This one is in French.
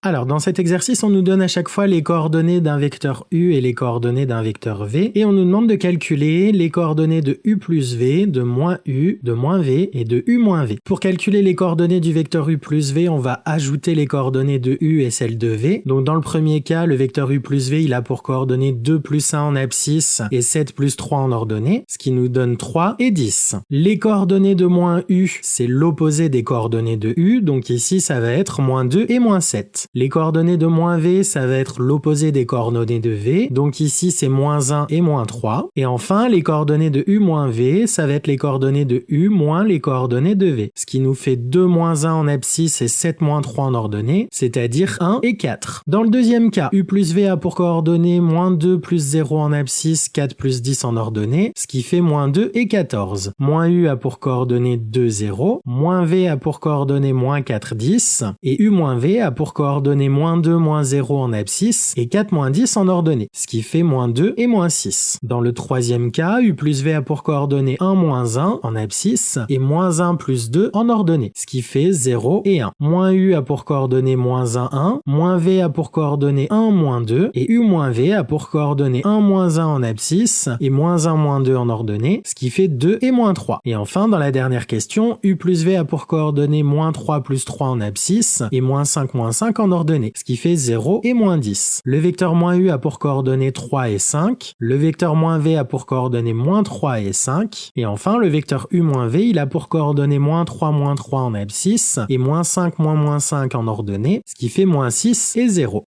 Alors, dans cet exercice, on nous donne à chaque fois les coordonnées d'un vecteur U et les coordonnées d'un vecteur V, et on nous demande de calculer les coordonnées de U plus V, de moins U, de moins V et de U moins V. Pour calculer les coordonnées du vecteur U plus V, on va ajouter les coordonnées de U et celles de V. Donc, dans le premier cas, le vecteur U plus V, il a pour coordonnées 2 plus 1 en abscisse et 7 plus 3 en ordonnée, ce qui nous donne 3 et 10. Les coordonnées de moins U, c'est l'opposé des coordonnées de U, donc ici, ça va être moins 2 et moins 7. Les coordonnées de moins V, ça va être l'opposé des coordonnées de V. Donc ici, c'est moins 1 et moins 3. Et enfin, les coordonnées de U moins V, ça va être les coordonnées de U moins les coordonnées de V. Ce qui nous fait 2 moins 1 en abscisse et 7 moins 3 en ordonnée, c'est-à-dire 1 et 4. Dans le deuxième cas, U plus V a pour coordonnées moins 2 plus 0 en abscisse, 4 plus 10 en ordonnée, ce qui fait moins 2 et 14. Moins U a pour coordonnées 2, 0. Moins V a pour coordonnées moins 4, 10. Et U moins V a pour coordonnées moins 2, moins 0 en abscisse et 4 moins 10 en ordonnée, ce qui fait moins 2 et moins 6. Dans le troisième cas, U plus V a pour coordonnées 1, moins 1 en abscisse et moins 1 plus 2 en ordonnée, ce qui fait 0 et 1. Moins U a pour coordonnées moins 1, 1, moins V a pour coordonnées 1, moins 2 et U moins V a pour coordonnées 1, moins 1 en abscisse et moins 1, moins 2 en ordonnée, ce qui fait 2 et moins 3. Et enfin, dans la dernière question, U plus V a pour coordonnées moins 3 plus 3 en abscisse et moins 5 en ordonnée, ce qui fait 0 et moins 10. Le vecteur moins U a pour coordonnées 3 et 5, le vecteur moins V a pour coordonnées moins 3 et 5, et enfin le vecteur U moins V, il a pour coordonnées moins 3 en abscisse et moins 5 en ordonnée, ce qui fait moins 6 et 0.